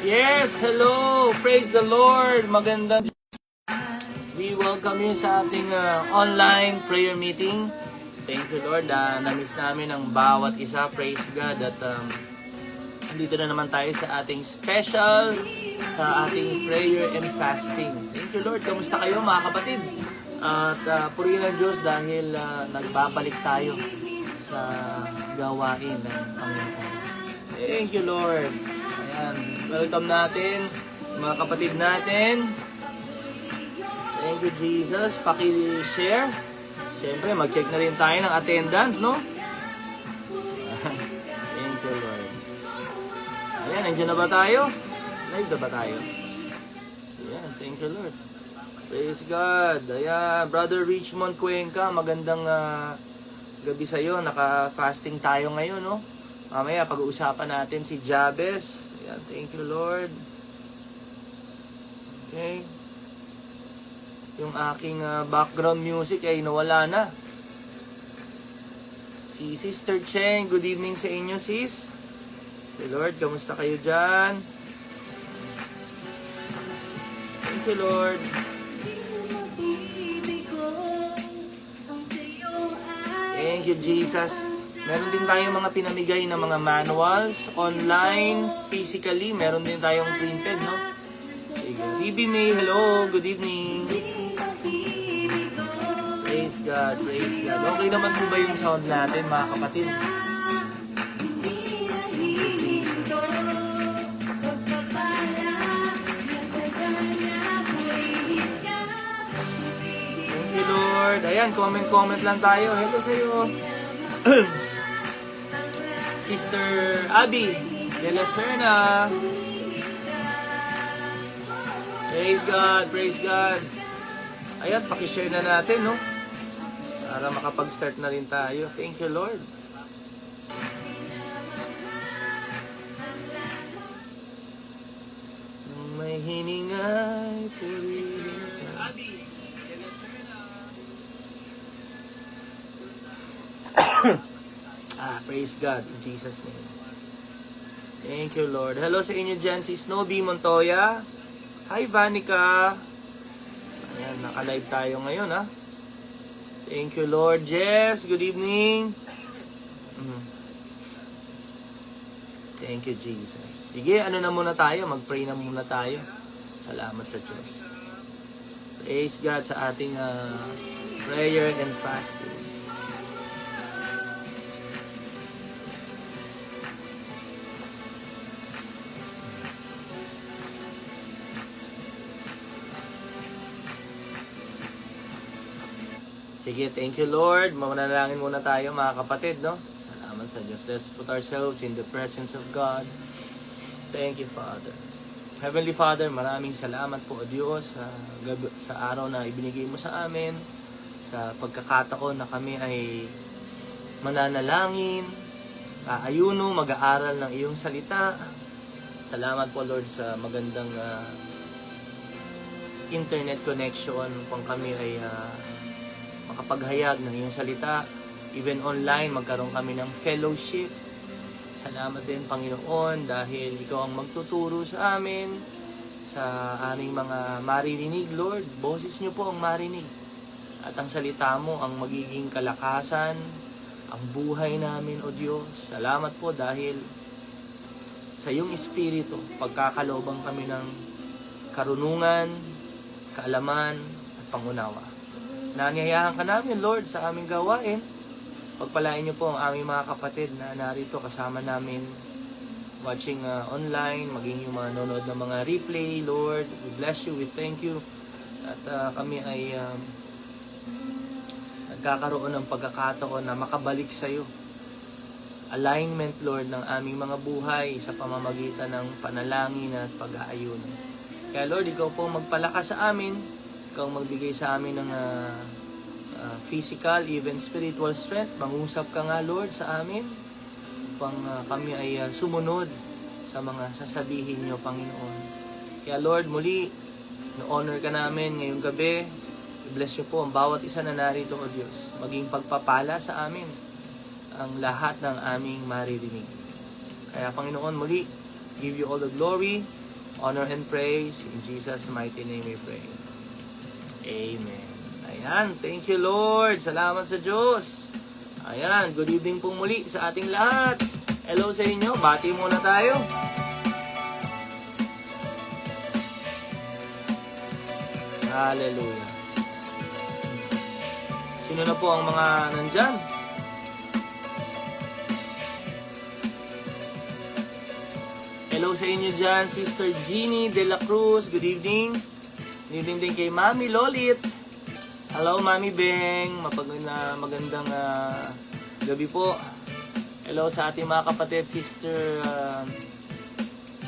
Yes, hello! Praise the Lord! Magandang we welcome you sa ating online prayer meeting. Thank you, Lord. Na-miss namin ang bawat isa. Praise God. At dito na naman tayo sa ating special, sa ating prayer and fasting. Thank you, Lord. Kamusta kayo, mga kapatid? At purihin ang Diyos dahil nagbabalik tayo sa gawain ng Panginoon. Thank you, Lord. Ayan. Welcome natin, mga kapatid natin. Thank you, Jesus. Paki-share. Siyempre, mag-check na rin tayo ng attendance, no? Thank you, Lord. Ayan, nandiyan na ba tayo? Live na ba tayo? Ayan, thank you, Lord. Praise God. Ayan, Brother Richmond Cuenca, magandang gabi sa'yo. Naka-fasting tayo ngayon, no? Mamaya, pag-uusapan natin si Jabez. Ayan, thank you, Lord. Okay. Yung aking background music ay nawala na. Si Sister Cheng, good evening sa inyo, sis. Okay, Lord, kamusta kayo dyan? Thank you, Lord. Thank you, Jesus. Meron din tayong mga pinamigay na mga manuals, online, physically. Meron din tayong printed, no? Sige. Riby May, hello, good evening. Praise God, praise God. Okay naman po ba yung sound natin, mga kapatid? Thank you, Lord. Ayan, comment lang tayo. Hello sa'yo. Sister Abby de la Serna. Praise God, praise God. Ayan, pakishare na natin, no? Para makapag-start na rin tayo. Thank you, Lord. Nung may hiningay, purihin ka. Praise God in Jesus' name. Thank you, Lord. Hello sa inyo dyan, si Snowbee Montoya. Hi, Vanica. Ayan, naka-live tayo ngayon, ha? Thank you, Lord. Jess, good evening. Thank you, Jesus. Sige, ano na muna tayo? Mag-pray na muna tayo. Salamat sa Diyos. Praise God sa ating prayer and fasting. Sige, thank you, Lord. Manalangin muna tayo, mga kapatid, no? Salamat sa Diyos. Let's put ourselves in the presence of God. Thank you, Father. Heavenly Father, maraming salamat po, O Diyos, sa araw na ibinigay mo sa amin, sa pagkakataon na kami ay mananalangin, aayuno, mag-aaral ng iyong salita. Salamat po, Lord, sa magandang internet connection kung kami ay makapaghayag ng iyong salita. Even online, magkaroon kami ng fellowship. Salamat din, Panginoon, dahil ikaw ang magtuturo sa amin, sa aming mga maririnig, Lord. Boses niyo po ang marinig. At ang salita mo ang magiging kalakasan, ang buhay namin, O Diyos. Salamat po dahil sa iyong Espiritu, pagkakaloobang kami ng karunungan, kaalaman, at pangunawa. Nanyayahan ka namin, Lord, sa aming gawain. Pagpalain niyo po ang aming mga kapatid na narito kasama namin watching online, maging yung mga nanonood ng mga replay, Lord. We bless you, we thank you. At kami ay nagkakaroon ng pagkakataon na makabalik sa iyo. Alignment, Lord, ng aming mga buhay sa pamamagitan ng panalangin at pag-aayuno. Kaya, Lord, ikaw po magpalakas sa amin. Ikaw magbigay sa amin ng physical, even spiritual strength. Mangusap ka nga, Lord, sa amin upang kami ay sumunod sa mga sasabihin niyo, Panginoon. Kaya, Lord, muli, na-honor ka namin ngayong gabi. I-bless niyo po ang bawat isa na narito, O Diyos. Maging pagpapala sa amin ang lahat ng aming maririnig. Kaya, Panginoon, muli, give you all the glory, honor and praise. In Jesus' mighty name we pray. Amen. Ayan, thank you Lord. Salamat sa Diyos. Ayan, good evening po muli sa ating lahat. Hello sa inyo. Bati muna tayo. Hallelujah. Sino na po ang mga nandyan? Hello sa inyo dyan, Sister Jeannie De La Cruz. Good evening. Good evening din kay Mami Lolit. Hello, Mami Beng. Magandang gabi po. Hello sa ating mga kapatid, Sister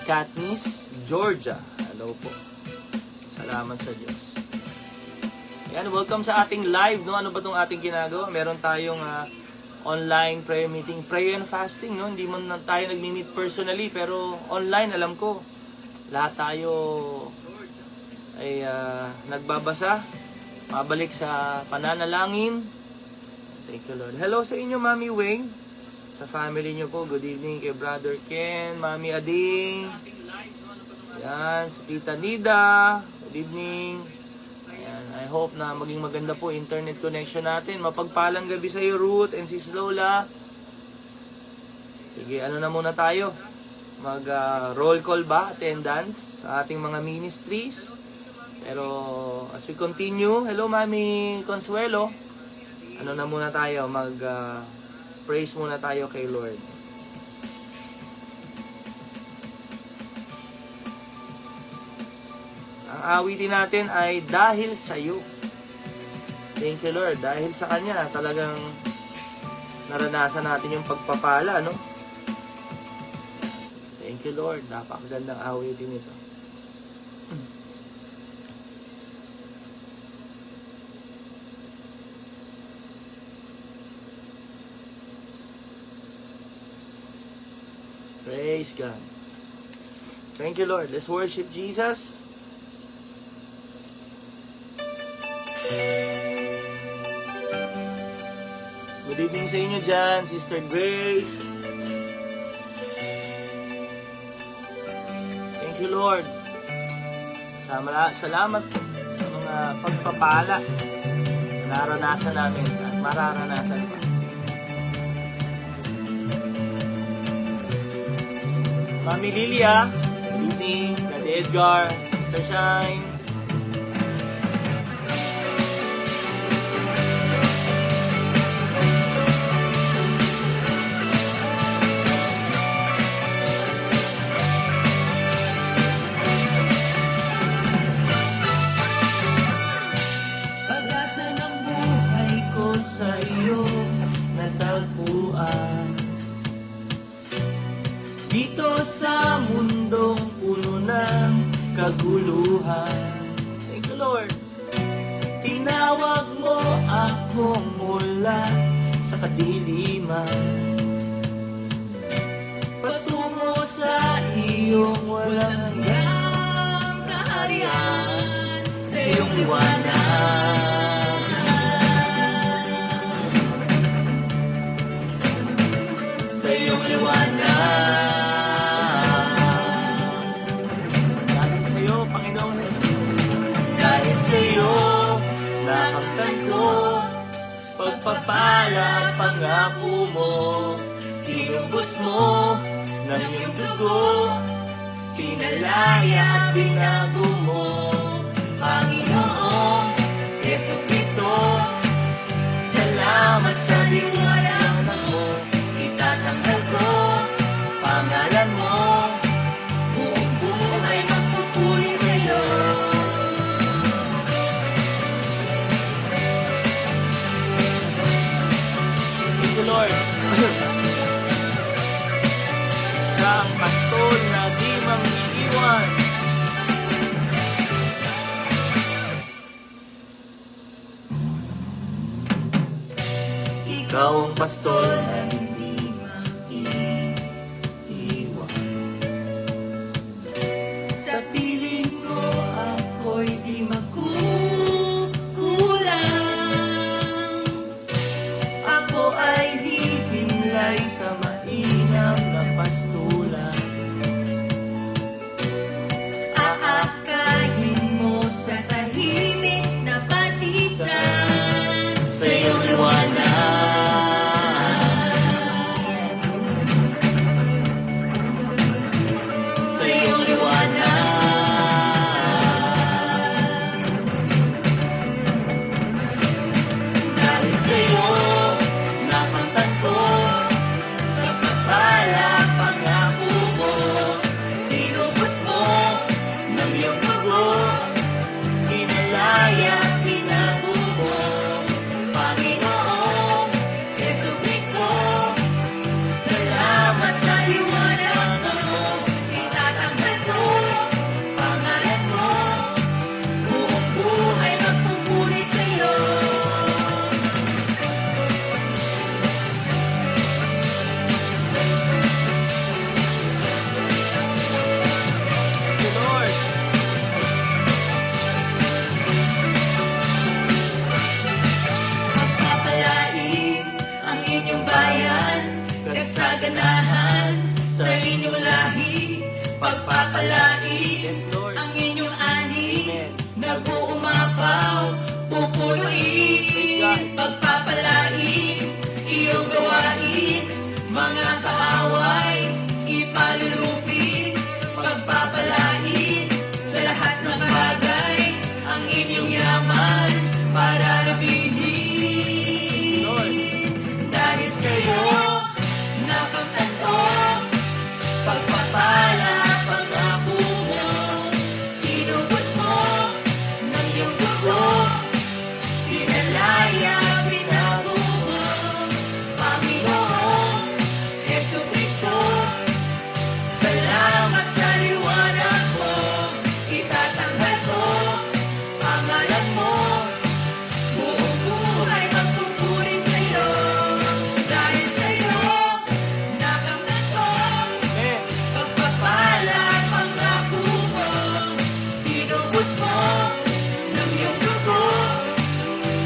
Katniss, Georgia. Hello po. Salamat sa Diyos. Ayan, welcome sa ating live, no? Ano ba itong ating ginagawa? Meron tayong online prayer meeting, prayer and fasting, no? Hindi man tayo nagmi-meet personally, pero online, alam ko, lahat tayo ay nagbabasa, mabalik sa pananalangin. Thank you, Lord. Hello sa inyo, Mami Wing, sa family nyo po. Good evening kay Brother Ken, Mami Ading, yan, si Tita Nida. Good evening. I hope na maging maganda po internet connection natin. Mapagpalang gabi sa iyo, Ruth and Sis Lola. Sige, ano na muna tayo? Mag roll call ba? Attendance sa ating mga ministries. Pero as we continue, hello Mami Consuelo. Ano na muna tayo? Mag praise muna tayo kay Lord. Ang awitin natin ay dahil sa iyo. Thank you Lord. Dahil sa Kanya, talagang naranasan natin yung pagpapala, no? Thank you Lord. Napakagandang awitin ito. Praise God. Thank you Lord. Let's worship Jesus. Good evening sa inyo dyan, Sister Grace. Thank you, Lord. Salamat sa mga pagpapala na naranasan namin at mararanasan pa. Mami Lilia, good evening. Daddy Edgar, Sister Shine. Sa iyo natagpuan dito sa mundong puno ng kaguluhan. Thank you Lord. Tinawag mo ako mula sa kadiliman patungo sa iyong walang hanggang kaharian, sa iyong liwanag. Sa iyong liwanag. Dahil sa iyo, Panginoon Jesus. Dahil sa iyo, nakamtan ko pagpapala at pangako mo. Tinubos mo ng iyong dugo, pinalaya at binago mo. Panginoon Yesu Cristo, salamat sa liwanag mo. Tatanghal ko pangalan mo, buong buhay magpupuri sa iyo. Thank you Lord. Siya ang pastol na di mangiiwan. Ikaw ang pastol na sa mainam na pastulan. pagpapalain. Yes, Lord. Ang inyong ani, Amen. nag-uumapaw, pupunuin. Praise God. Pagpapalain, iyong gawain, mga kaaway, ipalulupin. Pagpapalain, sa lahat ng bagay, ang inyong yaman, pararabihin. Lord. Dahil sa'yo, nakamtan ko, pagpapala, pangako mo, inubos mo, ng iyong dugo, pinalaya, pinago mo, Panginoon, Yesu Cristo, salamat sa liwanag mo, itatanghal ko, pangalan mo, buong buhay magpupuri sa'yo. Dahil sa'yo, nakamtan ko, Amen. pagpapala at pangako mo, pinubos mo, ng iyong dugo,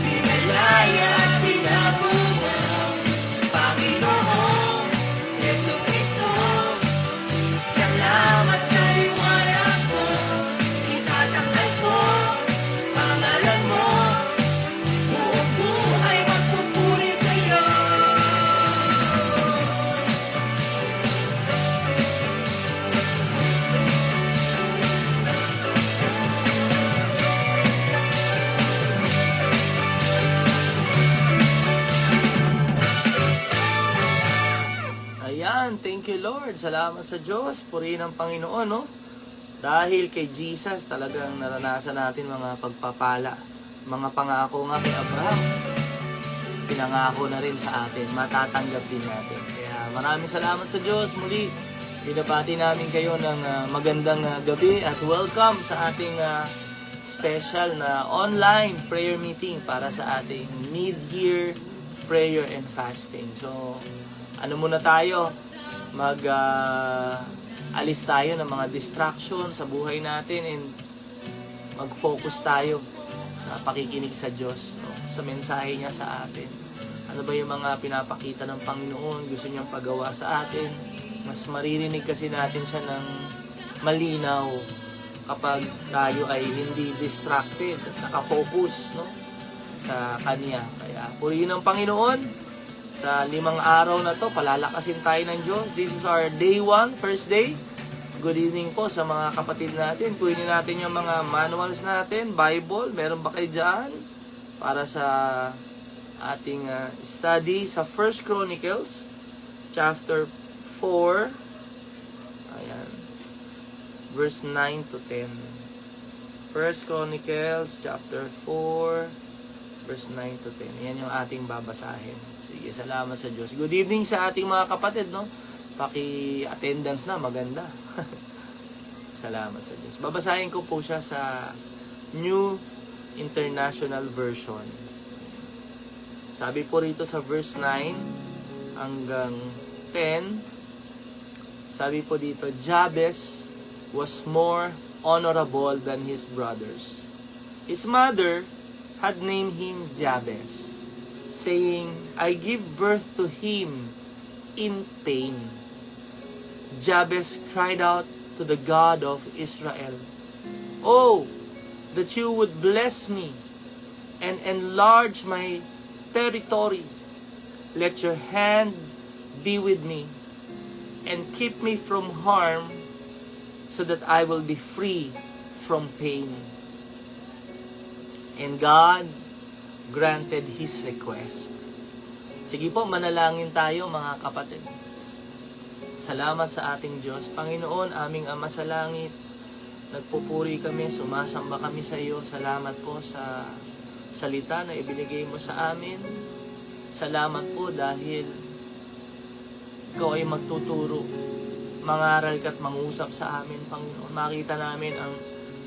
pinalaya at pinago mo, Panginoon, Yesu Cristo, salamat sa liwanag mo, itatanghal ko, pangalan mo, buong buhay magpupuri sa'yo. Ayan, thank you Lord. Salamat sa Diyos. Purihin ang Panginoon, no? Dahil kay Jesus talagang naranasan natin mga pagpapala. Mga pangako nga kay Abraham. Pinangako na rin sa atin. Matatanggap din natin. Kaya maraming salamat sa Diyos. Muli, binabati namin kayo ng magandang gabi at welcome sa ating special na online prayer meeting para sa ating mid-year prayer and fasting. So, ano muna tayo? Alis tayo ng mga distraction sa buhay natin and mag-focus tayo sa pakikinig sa Diyos, no? Sa mensahe niya sa atin. Ano ba yung mga pinapakita ng Panginoon, gusto niyang pagawa sa atin? Mas maririnig kasi natin siya ng malinaw kapag tayo ay hindi distracted at nakafocus, no? Sa Kanya. Kaya purihin ang Panginoon. Sa 5 araw na to, palalakasin tayo ng Diyos. This is our day 1, first day. Good evening po sa mga kapatid natin. Kunin natin yung mga manuals natin, Bible. Meron ba kayo dyan? Para sa ating study sa 1 Chronicles, chapter 4. Ayan. Verse 9 to 10. 1 Chronicles, chapter 4, verse 9 to 10. Yan yung ating babasahin. Sige, salamat sa Diyos. Good evening sa ating mga kapatid, no? Paki-attendance na, maganda. Salamat sa Diyos. Babasahin ko po siya sa New International Version. Sabi po rito sa verse 9 hanggang 10, sabi po dito, Jabez was more honorable than his brothers. His mother had named him Jabez, saying, I give birth to him in pain. Jabez cried out to the God of Israel, Oh, that you would bless me and enlarge my territory. Let your hand be with me and keep me from harm so that I will be free from pain. And God granted his request. Sige po, manalangin tayo mga kapatid. Salamat sa ating Diyos. Panginoon, aming Ama sa langit, nagpupuri kami, sumasamba kami sa iyo. Salamat po sa salita na ibinigay mo sa amin. Salamat po dahil ikaw ay magtuturo. Mangaral ka at mangusap sa amin, Panginoon. Makita namin ang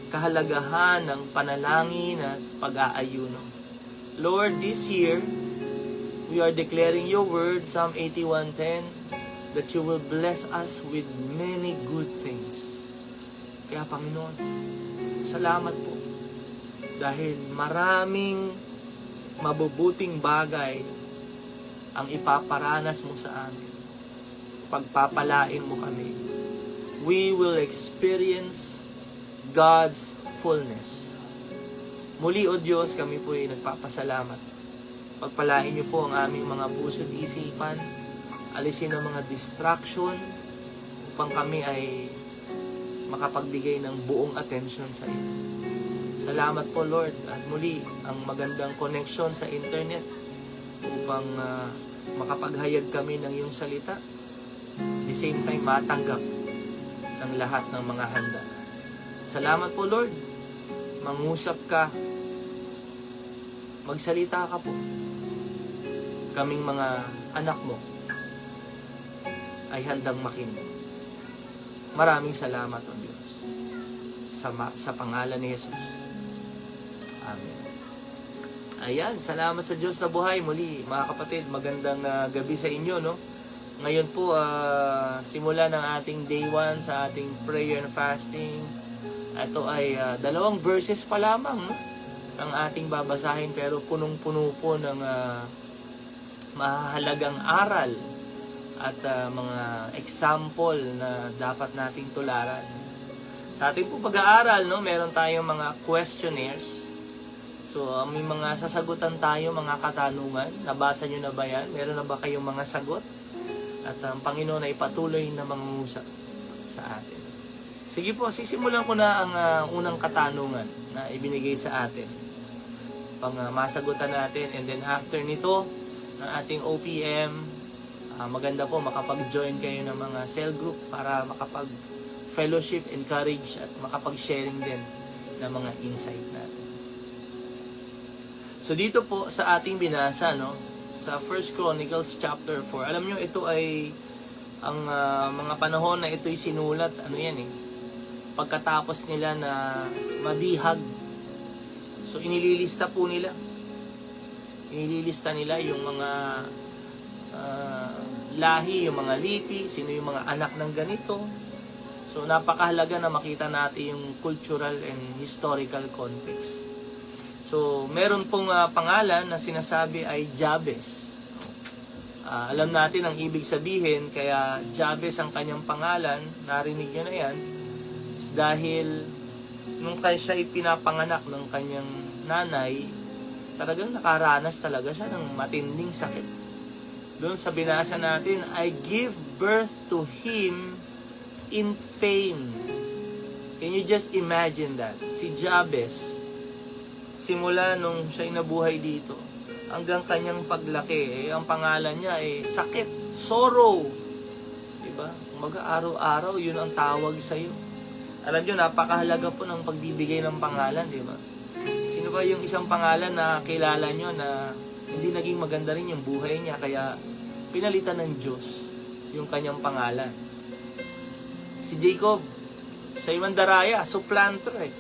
kahalagahan ng panalangin at pag-aayuno. Lord, this year, we are declaring your word, Psalm 81:10, that you will bless us with many good things. Kaya Panginoon, salamat po. Dahil maraming mabubuting bagay ang ipaparanas mo sa amin. Pagpapalain mo kami. we will experience God's fullness. Muli, O Diyos, kami po ay nagpapasalamat. Pagpalain niyo po ang aming mga puso at isipan, alisin ang mga distraction, upang kami ay makapagbigay ng buong atensyon sa iyo. Salamat po, Lord, at muli ang magandang connection sa internet upang makapaghayag kami ng iyong salita. At the same time, matanggap ng lahat ng mga handa. Salamat po, Lord. Mangusap ka. Magsalita ka po. Kaming mga anak mo ay handang makinig. Maraming salamat, O Diyos. Sa pangalan ni Jesus. Amen. Ayan, salamat sa Diyos na buhay. Muli, mga kapatid, magandang gabi sa inyo, no? Ngayon po, simula ng ating day 1 sa ating prayer and fasting. Ito ay 2 verses pa lamang, no? Ang ating babasahin, pero punong-puno po ng mahalagang aral at mga example na dapat nating tularan. Sa ating po pag-aaral, no, meron tayong mga questionnaires. So, may mga sasagutan tayo, mga katanungan. Nabasa nyo na ba yan? Meron na ba kayong mga sagot? At ang Panginoon ay patuloy na mangungusap sa atin. Sige po, sisimulan ko na ang unang katanungan na ibinigay sa atin. Pang masagutan natin. And then after nito, ng ating OPM, maganda po makapag-join kayo ng mga cell group para makapag-fellowship, encourage at makapag-sharing din ng mga insight natin. So dito po sa ating binasa, no, sa 1 Chronicles chapter 4, alam nyo ito ay ang mga panahon na ito'y sinulat, pagkatapos nila na mabihag. So inililista po nila. Inililista nila yung mga lahi, yung mga lipi, sino yung mga anak ng ganito. So napakahalaga na makita natin yung cultural and historical context. So meron pong pangalan na sinasabi ay Jabez. Alam natin ang ibig sabihin, kaya Jabez ang kanyang pangalan, narinig nyo na yan, is dahil nung siya ay pinapanganak ng kanyang nanay, talagang nakaranas talaga siya ng matinding sakit. Doon sa binasa natin, I give birth to him in pain. Can you just imagine that? Si Jabez, simula nung siya'y nabuhay dito, hanggang kanyang paglaki, ang pangalan niya ay sakit, sorrow. Diba? Mag-araw-araw, yun ang tawag sa'yo. Alam nyo, napakahalaga po ng pagbibigay ng pangalan, diba? Sino ba yung isang pangalan na kilala nyo na hindi naging maganda rin yung buhay niya, kaya pinalitan ng Diyos yung kanyang pangalan? Si Jacob, siya yung mandaraya, supplanter,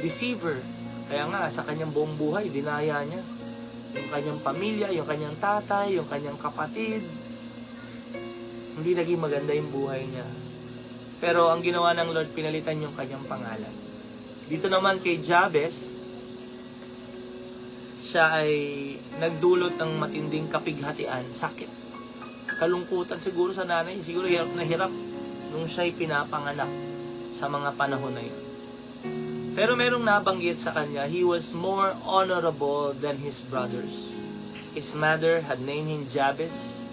deceiver. Kaya nga, sa kanyang buong buhay, dinaya niya yung kanyang pamilya, yung kanyang tatay, yung kanyang kapatid. Hindi naging maganda yung buhay niya. Pero ang ginawa ng Lord, pinalitan yung kanyang pangalan. Dito naman kay Jabez, siya ay nagdulot ng matinding kapighatian, sakit, kalungkutan siguro sa nanay, siguro hirap na hirap nung siya ay pinapanganak sa mga panahon na yun. Pero merong nabanggit sa kanya, he was more honorable than his brothers. His mother had named him Jabez,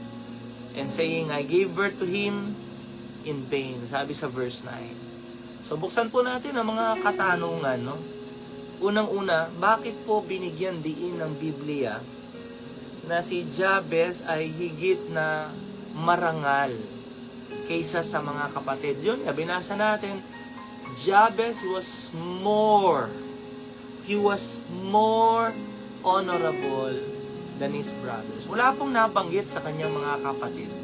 and saying, I gave birth to him in pain. Sabi sa verse 9. So buksan po natin ang mga katanungan, no? Unang-una, bakit po binigyan diin ng Biblia na si Jabez ay higit na marangal kaysa sa mga kapatid? Yun, binasa natin, Jabez was more. He was more honorable than his brothers. Wala pong nabanggit sa kanyang mga kapatid.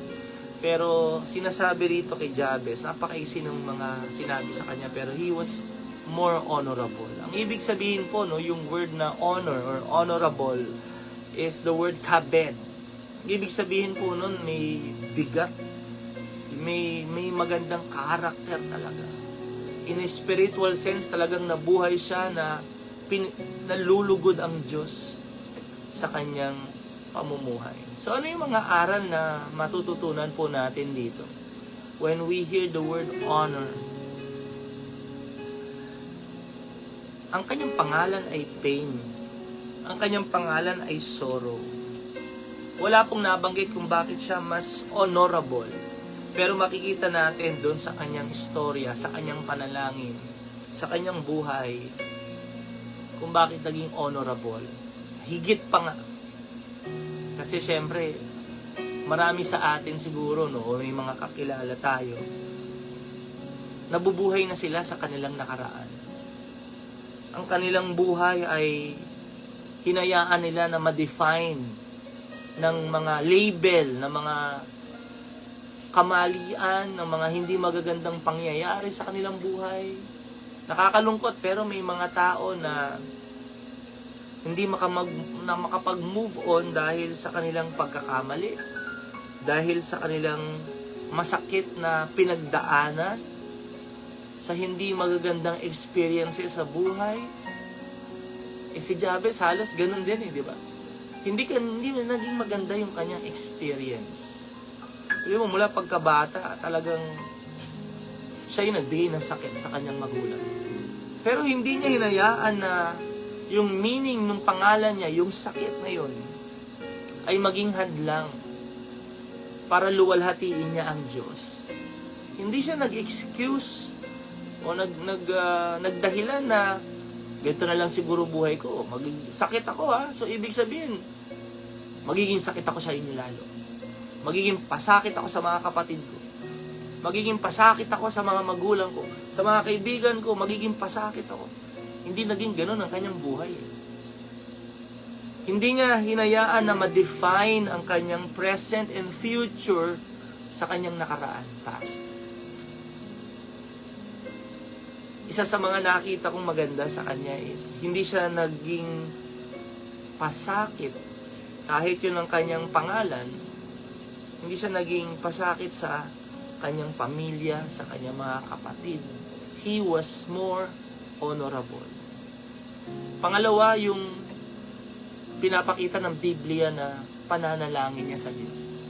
Pero sinasabi rito kay Jabez, napakaisi ng mga sinabi sa kanya, pero he was more honorable. Ang ibig sabihin po, no, yung word na honor or honorable is the word kabed. Ang ibig sabihin po nun, may bigat, may magandang karakter talaga. In a spiritual sense, talagang nabuhay siya na nalulugod ang Diyos sa kanyang pamumuhay. So ano yung mga aral na matututunan po natin dito? When we hear the word honor, Ang kanyang pangalan ay pain. Ang kanyang pangalan ay sorrow. Wala pong nabanggit kung bakit siya mas honorable. Pero makikita natin doon sa kanyang istorya, sa kanyang panalangin, sa kanyang buhay, kung bakit naging honorable. Higit pa nga. Kasi syempre, marami sa atin siguro, no, o may mga kakilala tayo, nabubuhay na sila sa kanilang nakaraan. Ang kanilang buhay ay hinayaan nila na ma-define ng mga label, ng mga kamalian, ng mga hindi magagandang pangyayari sa kanilang buhay. Nakakalungkot, pero may mga tao na hindi makapag-move on dahil sa kanilang pagkakamali, dahil sa kanilang masakit na pinagdaanan, sa hindi magagandang experiences sa buhay. Si Jabez halos ganun din di ba? Hindi na naging maganda yung kanyang experience. Sabi mo, mula pagkabata, talagang siya yung nagbigay ng sakit sa kanyang magulang. Pero hindi niya hinayaan na yung meaning ng pangalan niya, yung sakit na yun, ay maging hadlang para luwalhatiin niya ang Diyos. Hindi siya nag-excuse o nagdahilan na ganito na lang siguro buhay ko. Sakit ako so ibig sabihin, magiging sakit ako sa inyo lalo. Magiging pasakit ako sa mga kapatid ko. Magiging pasakit ako sa mga magulang ko. Sa mga kaibigan ko, magiging pasakit ako. Hindi naging ganun ang kanyang buhay. Hindi niya hinayaan na ma-define ang kanyang present and future sa kanyang nakaraan, past. Isa sa mga nakita kong maganda sa kanya is, hindi siya naging pasakit kahit yun ang kanyang pangalan. Hindi siya naging pasakit sa kanyang pamilya, sa kanyang mga kapatid. He was more honorable. Pangalawa, yung pinapakita ng Biblia na pananalangin niya sa Diyos.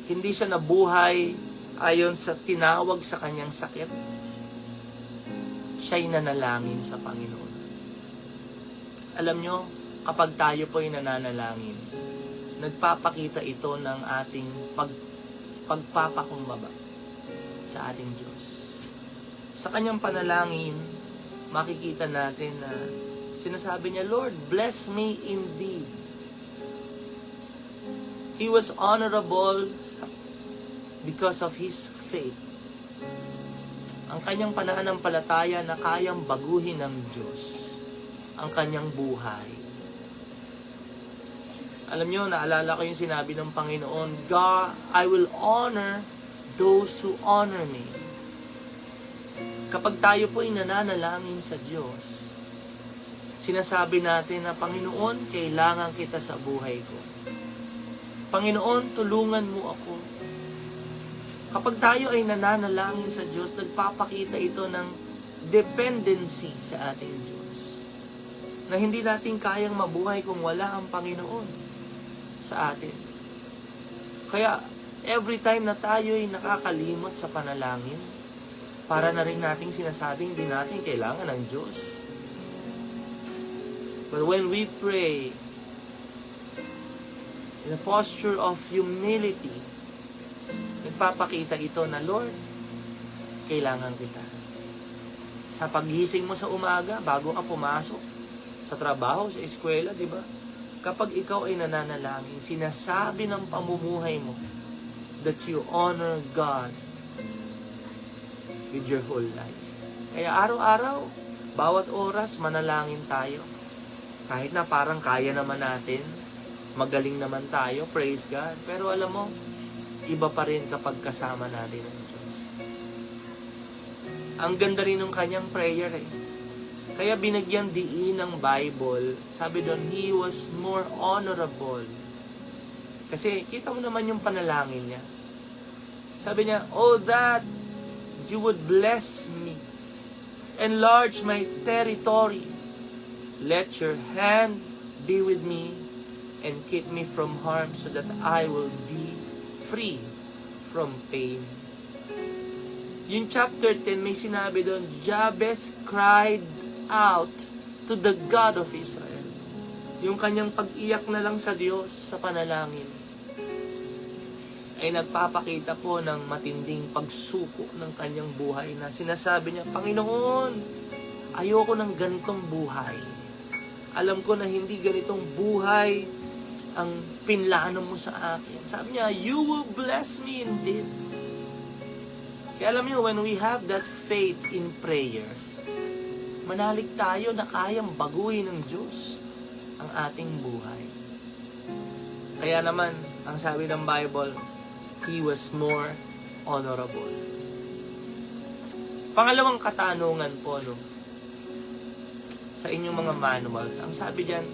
Hindi siya nabuhay ayon sa tinawag sa kanyang sakit. Siya'y nanalangin sa Panginoon. Alam nyo, kapag tayo po'y nananalangin, nagpapakita ito ng ating pagpapakumbaba sa ating Diyos. Sa kanyang panalangin, makikita natin na sinasabi niya, Lord, bless me indeed. He was honorable because of his faith. Ang kanyang pananampalataya na kayang baguhin ng Diyos ang kanyang buhay. Alam nyo, naalala ko yung sinabi ng Panginoon, God, I will honor those who honor me. Kapag tayo po ay nananalangin sa Diyos, sinasabi natin na, Panginoon, kailangan kita sa buhay ko. Panginoon, tulungan mo ako. Kapag tayo ay nananalangin sa Diyos, nagpapakita ito ng dependency sa ating Diyos. Na hindi natin kayang mabuhay kung wala ang Panginoon sa atin. Kaya, every time na tayo ay nakakalimot sa panalangin, para na rin nating sinasabing hindi natin kailangan ng Diyos. But when we pray in a posture of humility, nagpapakita ito na, Lord, kailangan kita. Sa paggising mo sa umaga, bago ka pumasok, sa trabaho, sa eskwela, di ba? Kapag ikaw ay nananalangin, sinasabi ng pamumuhay mo that you honor God with your whole life. Kaya araw-araw, bawat oras, manalangin tayo. Kahit na parang kaya naman natin, magaling naman tayo, praise God. Pero alam mo, iba pa rin kapag kasama natin ang Diyos. Ang ganda rin ng kanyang prayer Kaya binagyan diin ng Bible, sabi doon, he was more honorable. Kasi kita mo naman yung panalangin niya. Sabi niya, oh that you would bless me, enlarge my territory, let your hand be with me, and keep me from harm so that I will be free from pain. Yung chapter 10, may sinabi doon, Jabez cried out to the God of Israel. Yung kanyang pag-iyak na lang sa Diyos sa panalangin ay nagpapakita po ng matinding pagsuko ng kanyang buhay na sinasabi niya, Panginoon, ayoko ng ganitong buhay. Alam ko na hindi ganitong buhay ang pinlano mo sa akin. Sabi niya, you will bless me indeed. Kaya alam niyo, when we have that faith in prayer, manalig tayo na kayang baguhin ng Diyos ang ating buhay. Kaya naman, ang sabi ng Bible, He was more honorable. Pangalawang katanungan po, sa inyong mga manuals, ang sabi diyan,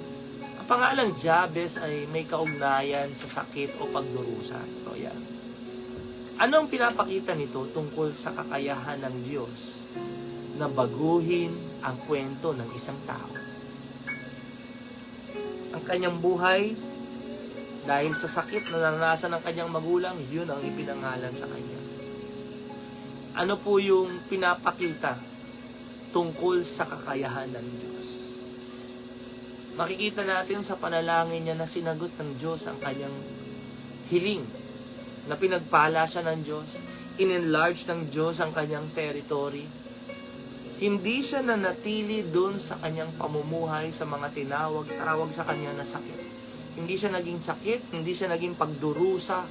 ang pangalang Jabez ay may kaugnayan sa sakit o pagdurusa. Ito yan. Ano ang pinapakita nito tungkol sa kakayahan ng Diyos na baguhin ang kwento ng isang tao? Ang kanyang buhay, dahil sa sakit na naranasan ng kanyang magulang, yun ang ipinangalan sa kanya. Ano po yung pinapakita tungkol sa kakayahan ng Diyos? Makikita natin sa panalangin niya na sinagot ng Diyos ang kanyang hiling, na pinagpala siya ng Diyos, in-enlarge ng Diyos ang kanyang territory. Hindi siya nanatili doon sa kanyang pamumuhay sa mga tinawag sa kanya na sakit. Hindi siya naging sakit, hindi siya naging pagdurusa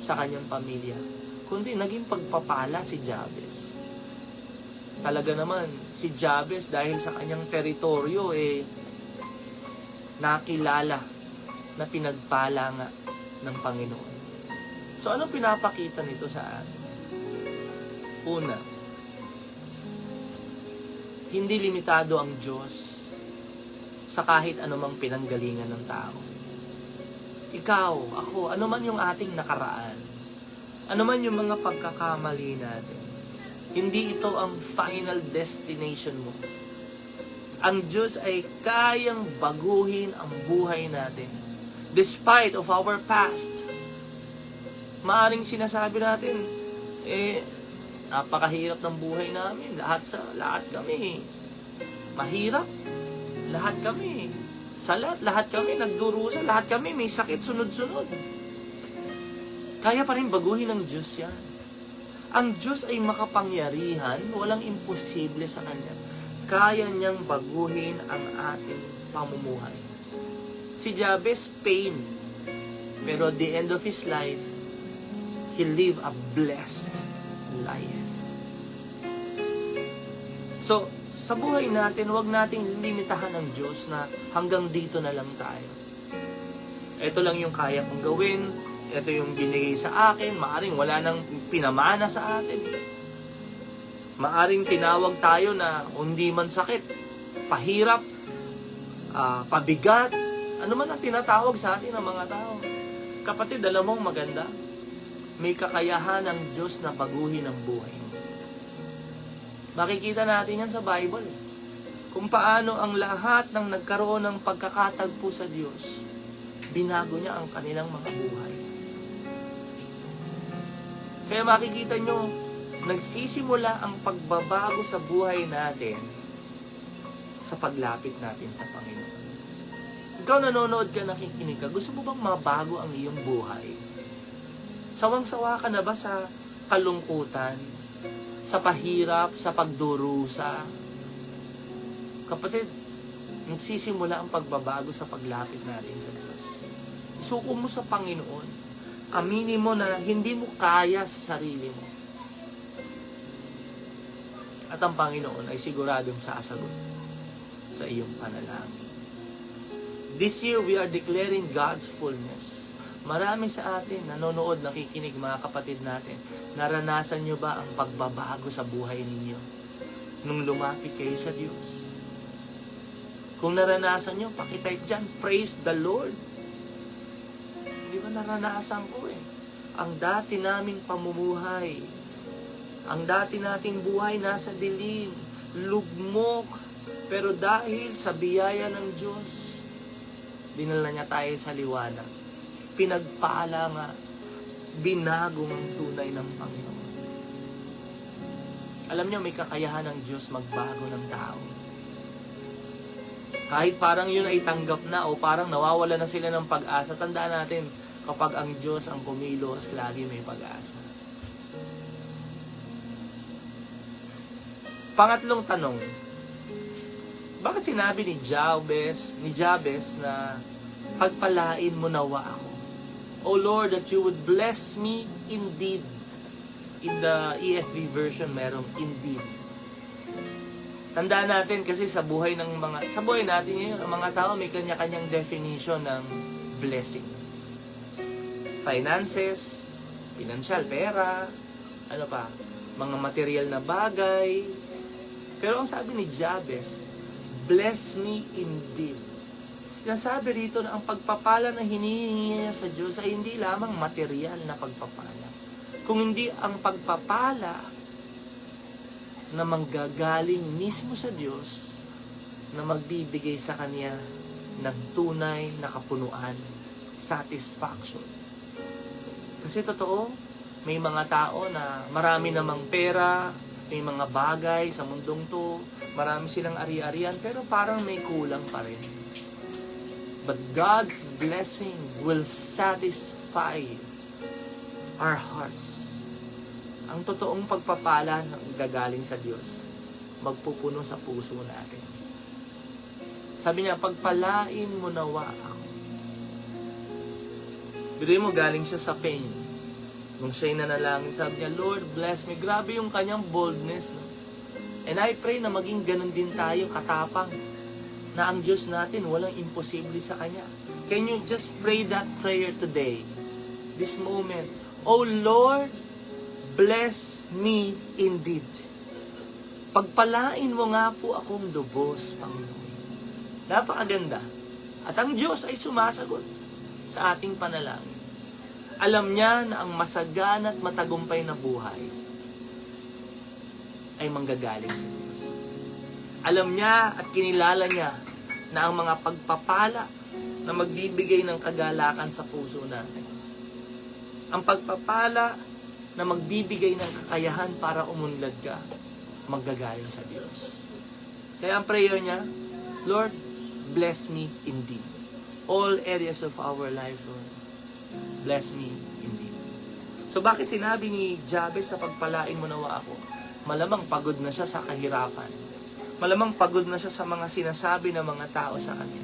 sa kanyang pamilya, kundi naging pagpapala si Jabez. Talaga naman, si Jabez dahil sa kanyang teritoryo, nakilala na pinagpala nga ng Panginoon. So ano pinapakita nito sa atin? Una, hindi limitado ang Diyos sa kahit anumang pinanggalingan ng tao. Ikaw, ako, ano man yung ating nakaraan, ano man yung mga pagkakamali natin, hindi ito ang final destination mo. Ang Diyos ay kayang baguhin ang buhay natin. Despite of our past, maaring sinasabi natin, napakahirap ng buhay namin. Lahat kami. Mahirap. Lahat kami. Lahat kami nagdurusa. Lahat kami may sakit sunod-sunod. Kaya pa rin baguhin ng Diyos yan. Ang Diyos ay makapangyarihan. Walang imposible sa Kanya. Kaya niyang baguhin ang ating pamumuhay. Si Jabez, pain. Pero at the end of his life, he lived a blessed life. So, sa buhay natin, huwag nating limitahan ng Diyos na hanggang dito na lang tayo. Ito lang yung kaya kong gawin, ito yung binigay sa akin, maaring wala nang pinamana sa atin. Maaring tinawag tayo na hindi man sakit, pahirap, pabigat, ano man ang tinatawag sa atin ng mga tao. Kapatid, alam mong maganda, may kakayahan ng Diyos na baguhin ang buhay mo. Makikita natin yan sa Bible. Kung paano ang lahat ng nagkaroon ng pagkakatagpo sa Diyos, binago niya ang kanilang mga buhay. Kaya makikita nyo, nagsisimula ang pagbabago sa buhay natin sa paglapit natin sa Panginoon. Ikaw nanonood ka, nakikinig ka, gusto mo bang mabago ang iyong buhay? Sawang-sawa ka na ba sa kalungkutan, sa pahirap, sa pagdurusa? Kapatid, nagsisimula ang pagbabago sa paglapit natin sa Diyos. Isuko mo sa Panginoon. Aminin mo na hindi mo kaya sa sarili mo. At ang Panginoon ay siguradong sasagot sa iyong panalangin. This year, we are declaring God's fullness. Marami sa atin, nanonood, nakikinig, mga kapatid natin, naranasan nyo ba ang pagbabago sa buhay ninyo nung lumapit kayo sa Diyos? Kung naranasan nyo, pakitype dyan, praise the Lord. Hindi ba naranasan ko ang dati naming pamumuhay, ang dati nating buhay nasa dilim, lugmok, pero dahil sa biyaya ng Diyos, dinala niya tayo sa liwanag. Pinagpala nga, binago ang tunay ng Panginoon. Alam niyo, may kakayahan ng Diyos magbago ng tao. Kahit parang yun ay tanggap na o parang nawawala na sila ng pag-asa, tandaan natin, kapag ang Diyos ang kumilos, lagi may pag-asa. Pangatlong tanong, bakit sinabi ni Jabez na pagpalain mo nawa ako? O Lord, that you would bless me indeed. In the ESV version, merong indeed. Tandaan natin kasi sa buhay natin ngayon, ang mga tao may kanya-kanyang definition ng blessing. Finances, financial, pera, ano pa, mga material na bagay. Pero ang sabi ni Jabez, bless me indeed. Sinasabi dito na ang pagpapala na hinihingi niya sa Diyos ay hindi lamang material na pagpapala. Kung hindi ang pagpapala na manggagaling mismo sa Diyos na magbibigay sa Kanya ng tunay na kapunuan, satisfaction. Kasi totoo, may mga tao na marami namang pera, may mga bagay sa mundong to, marami silang ari-arian, pero parang may kulang pa rin. But God's blessing will satisfy our hearts. Ang totoong pagpapala ng gagaling sa Diyos, magpupuno sa puso natin. Sabi niya, pagpalain mo nawa ako. Biruin mo, galing siya sa pain. Nung siya'y nanalangin, sabi niya, Lord, bless me. Grabe yung kanyang boldness. No? And I pray na maging ganun din tayo, katapang, na ang Diyos natin, walang imposible sa Kanya. Can you just pray that prayer today? This moment. Oh Lord, bless me indeed. Pagpalain mo nga po akong lubos, Panginoon. Napakaganda. At ang Diyos ay sumasagot sa ating panalangin. Alam niya na ang masagana at matagumpay na buhay ay manggagaling sa Diyos. Alam niya at kinilala niya na ang mga pagpapala na magbibigay ng kagalakan sa puso natin. Ang pagpapala na magbibigay ng kakayahan para umunlad ka, maggagaling sa Diyos. Kaya ang prayer niya, Lord, bless me indeed. All areas of our life, Lord, bless me indeed. So bakit sinabi ni Jabez sa pagpalain mo nawa ako? Malamang pagod na siya sa kahirapan. Malamang pagod na siya sa mga sinasabi ng mga tao sa kanya.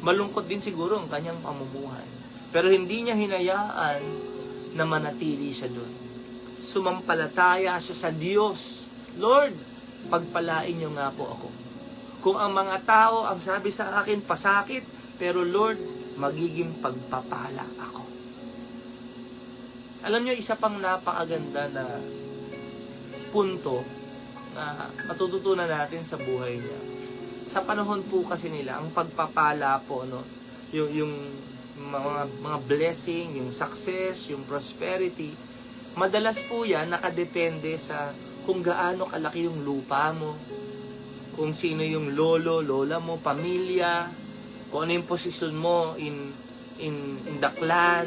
Malungkot din siguro ang kanyang pamumuhay. Pero hindi niya hinayaan na manatili siya doon. Sumampalataya siya sa Diyos. Lord, pagpalain niyo nga po ako. Kung ang mga tao ang sabi sa akin, pasakit, pero Lord, magiging pagpapala ako. Alam niyo, isa pang napakaganda na punto na matututunan natin sa buhay niya. Sa panahon po kasi nila, ang pagpapala po, no, yung mga blessing, yung success, yung prosperity, madalas po yan nakadepende sa kung gaano kalaki yung lupa mo, kung sino yung lolo, lola mo, pamilya, kung ano yung posisyon mo in the clan.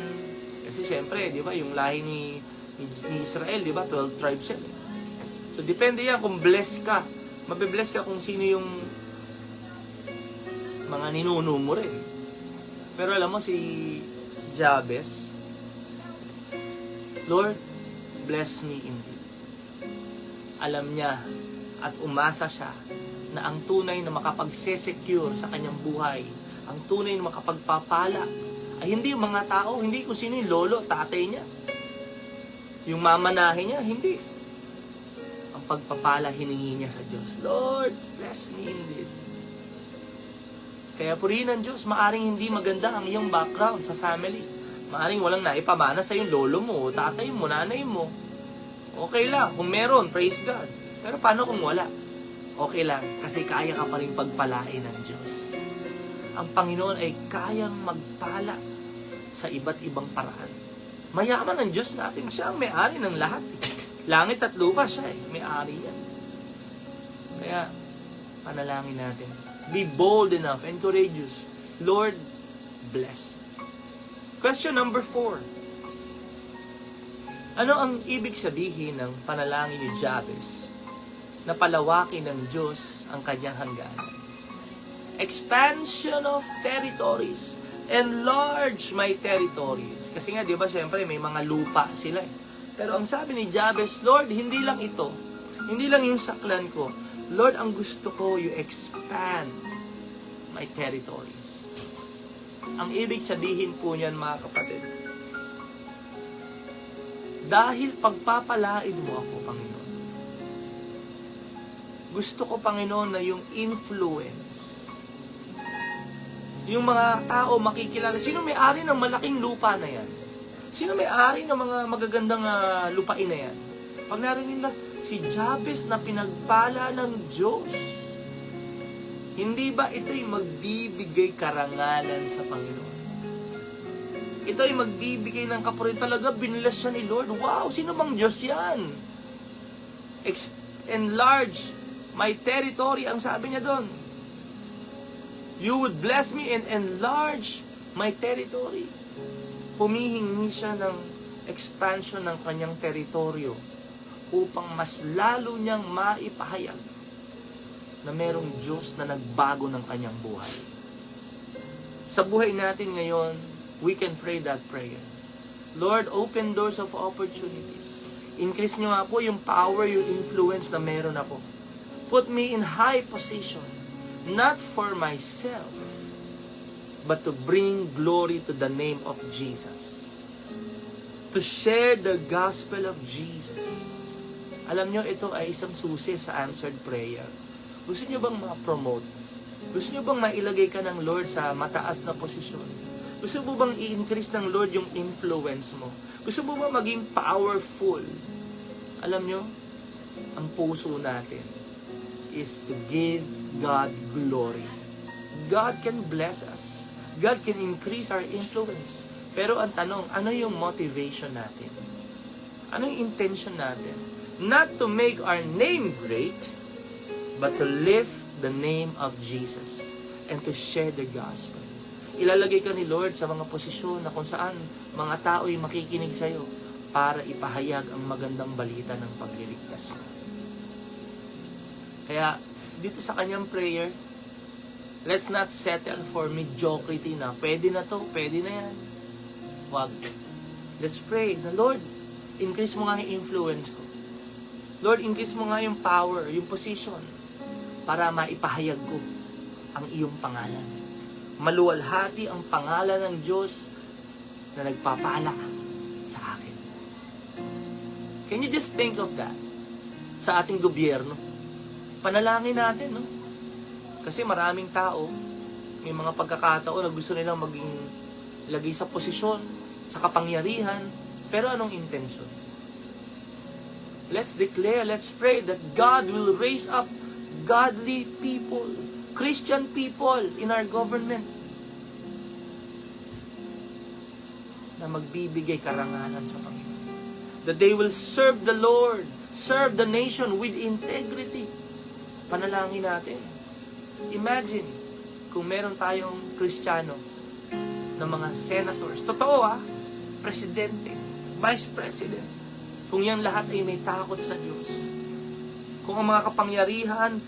Kasi syempre, di ba, yung lahi ni Israel, di ba, 12 tribes yan. So, depende yan kung blessed ka. Mabibless ka kung sino yung mga ninuno mo rin. Pero alam mo, si Jabez, Lord, bless me indeed. Alam niya at umasa siya na ang tunay na makapag-secure sa kanyang buhay, ang tunay na makapagpapala, ay hindi yung mga tao, hindi kung sino yung lolo, tatay niya. Yung mamanahin niya, hindi. Ang pagpapala hiningi niya sa Diyos. Lord, bless me indeed. Kaya purihin ng Diyos, maaring hindi maganda ang iyong background sa family. Maaring walang naipamana sa yung lolo mo, tatay mo, nanay mo. Okay lang, kung meron, praise God. Pero paano kung wala? Okay lang, kasi kaya ka pa rin pagpalain ng Diyos. Ang Panginoon ay kayang magpala sa iba't ibang paraan. Mayaman ang Diyos natin, siya ang may-ari ng lahat. Langit at lupa, siya may-ari yan. Kaya, panalangin natin. Be bold enough and courageous. Lord, bless. Question number 4. Ano ang ibig sabihin ng panalangin ni Jabez na palawakin ng Diyos ang kanyang hangganan. Expansion of territories. Enlarge my territories. Kasi nga, di ba, syempre, may mga lupa sila eh. Pero ang sabi ni Jabez, Lord, hindi lang ito. Hindi lang yung saklan ko. Lord, ang gusto ko, you expand my territories. Ang ibig sabihin po niyan, mga kapatid, dahil pagpapalain mo ako, Panginoon, gusto ko, Panginoon, na yung influence, yung mga tao makikilala, sino may-ari ng malaking lupa na yan? Sino may-ari ng mga magagandang lupain na yan? Pag narinig nila, si Jabez na pinagpala ng Diyos. Hindi ba ito'y magbibigay karangalan sa Panginoon? Ito ay magbibigay ng kapurihan. Talaga, binilas siya ni Lord. Wow, sino bang Diyos yan? Enlarge my territory, ang sabi niya doon. You would bless me and enlarge my territory. Humihingi siya ng expansion ng kanyang teritoryo upang mas lalo niyang maipahayag na merong Diyos na nagbago ng kanyang buhay. Sa buhay natin ngayon, we can pray that prayer. Lord, open doors of opportunities. Increase nyo nga po yung power, yung influence na meron ako. Put me in high position, not for myself, but to bring glory to the name of Jesus. To share the gospel of Jesus. Alam nyo, ito ay isang susi sa answered prayer. Gusto nyo bang ma-promote? Gusto nyo bang mailagay ka ng Lord sa mataas na posisyon? Gusto mo bang i-increase ng Lord yung influence mo? Gusto mo bang maging powerful? Alam nyo, ang puso natin is to give God glory. God can bless us. God can increase our influence. Pero ang tanong, ano yung motivation natin? Ano yung intention natin? Not to make our name great, but to lift the name of Jesus and to share the gospel. Ilalagay ka ni Lord sa mga posisyon na kung saan mga tao'y makikinig sa iyo para ipahayag ang magandang balita ng pagliligtas mo. Kaya, dito sa kanyang prayer, let's not settle for mediocrity na pwede na to, pwede na yan. Wag. Let's pray na, Lord, increase mo nga yung influence ko. Lord, increase mo nga yung power, yung position, para maipahayag ko ang iyong pangalan. Maluwalhati ang pangalan ng Diyos na nagpapala sa akin. Can you just think of that? Sa ating gobyerno. Panalangin natin, no? Kasi maraming tao, may mga pagkakataon na gusto nilang maging lagay sa posisyon, sa kapangyarihan, pero anong intention? Let's declare, let's pray that God will raise up godly people, Christian people in our government na magbibigay karangalan sa Panginoon. That they will serve the Lord, serve the nation with integrity. Panalangin natin. Imagine kung meron tayong Kristiyano na mga senators. Totoo presidente, vice president. Kung yan lahat ay may takot sa Diyos. Kung ang mga kapangyarihan,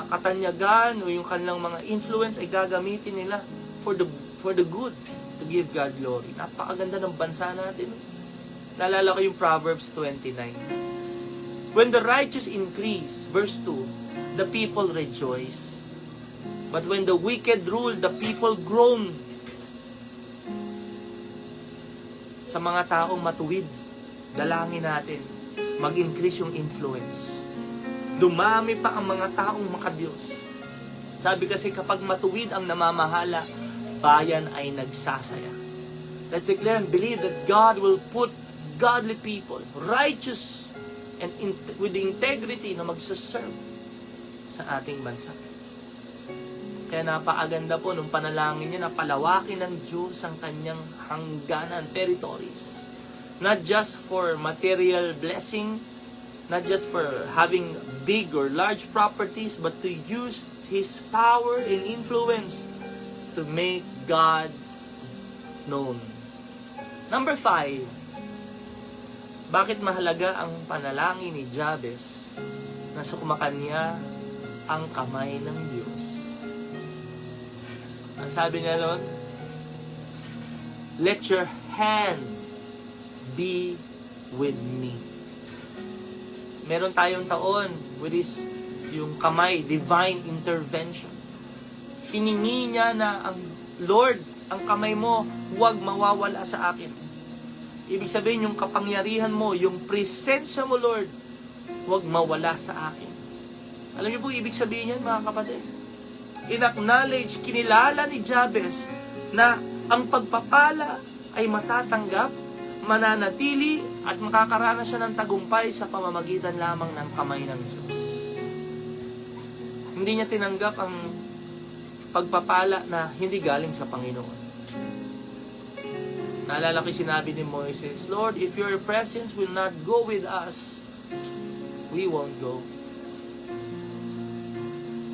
katanyagan, o yung kanilang mga influence ay gagamitin nila for the good, to give God glory. Napakaganda ng bansa natin. Naalala ko yung Proverbs 29. When the righteous increase, verse 2, the people rejoice. But when the wicked rule, the people groan. Sa mga taong matuwid, dalangin natin, mag-increase yung influence. Dumami pa ang mga taong makadiyos. Sabi kasi kapag matuwid ang namamahala, bayan ay nagsasaya. Let's declare and believe that God will put godly people, righteous, and with the integrity na magsaserve sa ating bansa. Kaya napakaganda po nung panalangin niya na palawakin ng Diyos ang kanyang hangganan, territories. Not just for material blessing, not just for having big or large properties, but to use His power and influence to make God known. Number 5, bakit mahalaga ang panalangin ni Jabez na sumakanya ang kamay ng Diyos. Ang sabi niya, Lord, let your hand be with me. Meron tayong taon, which is yung kamay, divine intervention. Hiningi niya na ang Lord, ang kamay mo, huwag mawawala sa akin. Ibig sabihin, yung kapangyarihan mo, yung presensya mo, Lord, huwag mawala sa akin. Alam niyo po, ibig sabihin yan, mga kapatid. In-acknowledge, kinilala ni Jabez na ang pagpapala ay matatanggap, mananatili, at makakaranas siya ng tagumpay sa pamamagitan lamang ng kamay ng Diyos. Hindi niya tinanggap ang pagpapala na hindi galing sa Panginoon. Naalala ko sinabi ni Moises, Lord, if your presence will not go with us, we won't go.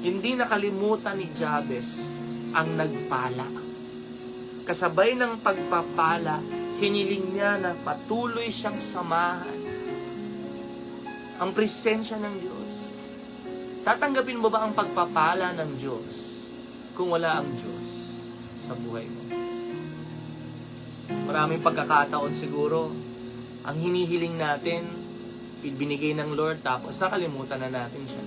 Hindi nakalimutan ni Jabez ang nagpala. Kasabay ng pagpapala, hiniling niya na patuloy siyang samahan ang presensya ng Diyos. Tatanggapin mo ba ang pagpapala ng Diyos kung wala ang Diyos sa buhay mo? Maraming pagkakataon siguro, ang hinihiling natin, binigay ng Lord, tapos nakalimutan na natin siya.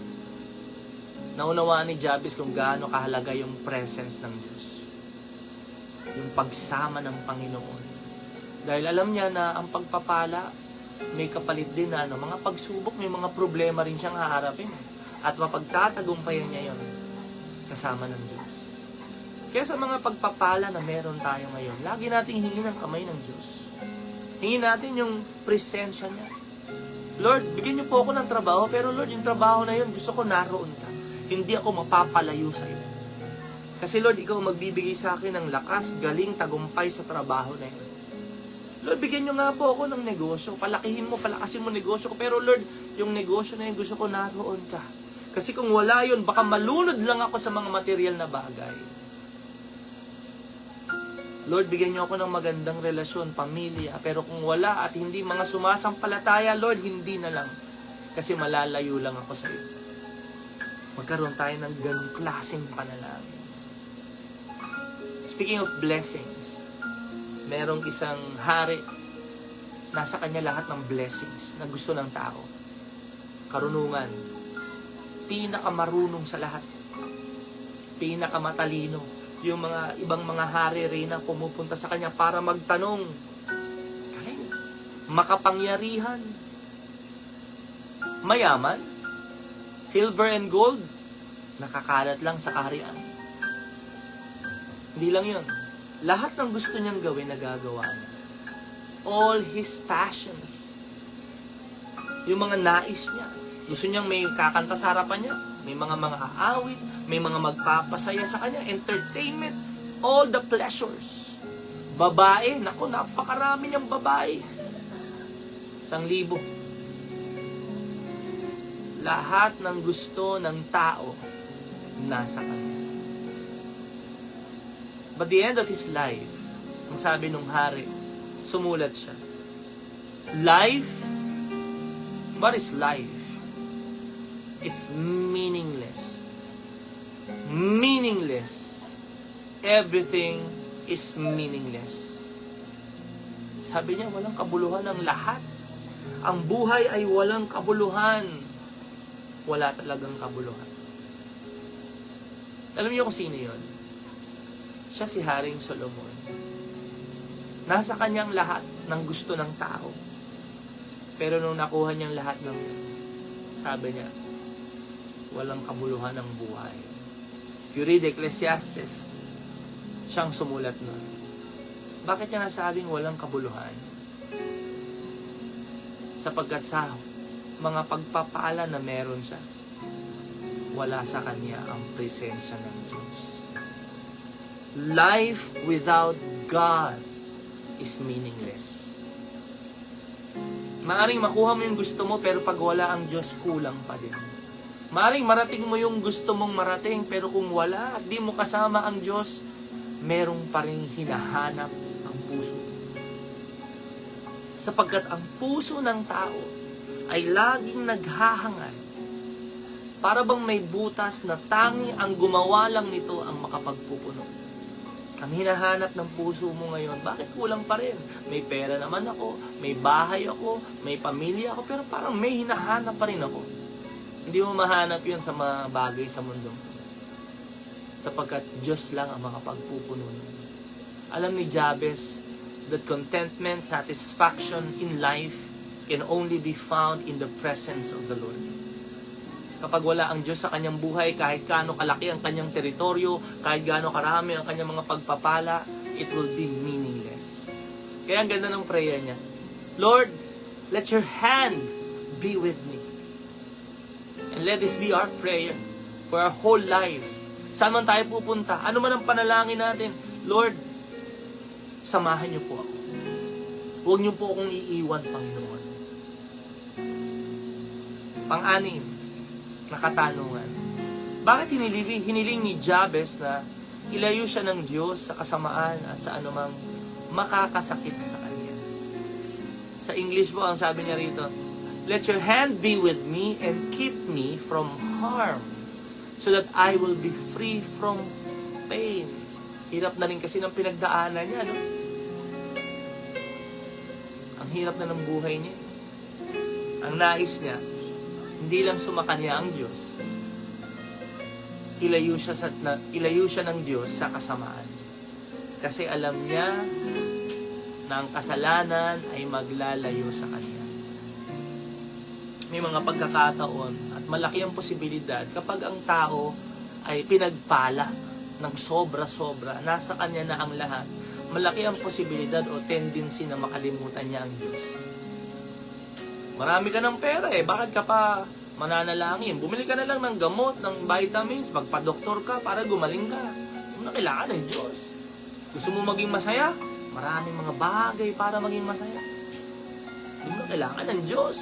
Naunawaan ni Jabez kung gaano kahalaga yung presence ng Diyos. Yung pagsama ng Panginoon. Dahil alam niya na ang pagpapala, may kapalit din na mga pagsubok, may mga problema rin siyang haharapin. At mapagtatagumpayan niya yon kasama ng Diyos. Kaya sa mga pagpapala na meron tayo ngayon, lagi nating hingin ang kamay ng Diyos. Hingin natin yung presensya niya. Lord, bigyan niyo po ako ng trabaho, pero Lord, yung trabaho na yun, gusto ko naroon ka. Hindi ako mapapalayo sa iyo. Kasi Lord, ikaw magbibigay sa akin ng lakas, galing, tagumpay sa trabaho na yun. Lord, bigyan niyo nga po ako ng negosyo. Palakasin mo negosyo ko. Pero Lord, yung negosyo na yun, gusto ko naroon ka. Kasi kung wala yun, baka malunod lang ako sa mga material na bagay. Lord, bigyan niyo ako ng magandang relasyon, pamilya. Pero kung wala at hindi mga sumasampalataya, Lord, hindi na lang. Kasi malalayo lang ako sa iyo. Magkaroon tayo ng ganung klaseng panalangin. Speaking of blessings, merong isang hari, nasa kanya lahat ng blessings na gusto ng tao. Karunungan, pinakamarunong sa lahat, pinakamatalino. Yung mga ibang mga hari rin na pumupunta sa kanya para magtanong. Galing, makapangyarihan, mayaman, silver and gold, nakakalat lang sa kaharian. Hindi lang yun. Lahat ng gusto niyang gawin, nagagawa niya. All his passions. Yung mga nais niya. Gusto niyang may kakanta sa harapan niya. May mga aawit. May mga magpapasaya sa kanya. Entertainment. All the pleasures. Babae. Naku, napakarami niyang babae. 1,000. Lahat ng gusto ng tao nasa kanya. But the end of his life, ang sabi nung hari, sumulat siya. Life? What is life? It's meaningless. Meaningless. Everything is meaningless. Sabi niya, walang kabuluhan ang lahat. Ang buhay ay walang kabuluhan. Wala talagang kabuluhan. Alam niyo kung sino yun? Siya si Haring Solomon. Nasa kanyang lahat ng gusto ng tao. Pero nung nakuha niyang lahat ng sabi niya, walang kabuluhan ng buhay. If you read Ecclesiastes, siyang sumulat nun. Bakit niya nasabing walang kabuluhan? Sapagkat sa mga pagpapala na meron siya, wala sa kanya ang presensya ng Diyos. Life without God is meaningless. Maaring makuha mo yung gusto mo, pero pag wala ang Diyos, kulang pa din. Maaring marating mo yung gusto mong marating, pero kung wala at di mo kasama ang Diyos, merong pa rin hinahanap ang puso. Sapagkat ang puso ng tao ay laging naghahangad Para bang may butas na tangi ang gumawa lang nito ang makapagpupuno. Ang hinahanap ng puso mo ngayon, bakit kulang pa rin? May pera naman ako, may bahay ako, may pamilya ako, pero parang may hinahanap pa rin ako. Hindi mo mahanap yun sa mga bagay sa mundo. Sapagkat Diyos lang ang makapagpupuno. Alam ni Jabez that contentment, satisfaction in life can only be found in the presence of the Lord. Kapag wala ang Diyos sa kanyang buhay, kahit gaano kalaki ang kanyang teritoryo, kahit gaano karami ang kanyang mga pagpapala, it will be meaningless. Kaya ang ganda ng prayer niya, Lord, let your hand be with me. And let this be our prayer for our whole life. Saan man tayo pupunta, ano man ang panalangin natin, Lord, samahan niyo po ako. Huwag niyo po akong iiwan, Panginoon. Pang-anim, na katanungan. Bakit hiniling ni Jabez na ilayo siya ng Diyos sa kasamaan at sa anumang makakasakit sa kanya? Sa English po, ang sabi niya rito, let your hand be with me and keep me from harm so that I will be free from pain. Hirap na rin kasi ng pinagdaanan niya, no? Ang hirap na ng buhay niya. Ang nais niya, hindi lang sumakanya ang Diyos. Ilayo siya ng Diyos sa kasamaan. Kasi alam niya na ang kasalanan ay maglalayo sa kanya. May mga pagkakataon at malaki ang posibilidad kapag ang tao ay pinagpala ng sobra-sobra, nasa kanya na ang lahat, malaki ang posibilidad o tendency na makalimutan niya ang Diyos. Marami ka ng pera bakit ka pa mananalangin? Bumili ka na lang ng gamot, ng vitamins, magpa-doktor ka para gumaling ka. Hindi mo na kailangan ng Diyos. Gusto mo maging masaya? Maraming mga bagay para maging masaya. Hindi mo na kailangan ng Diyos.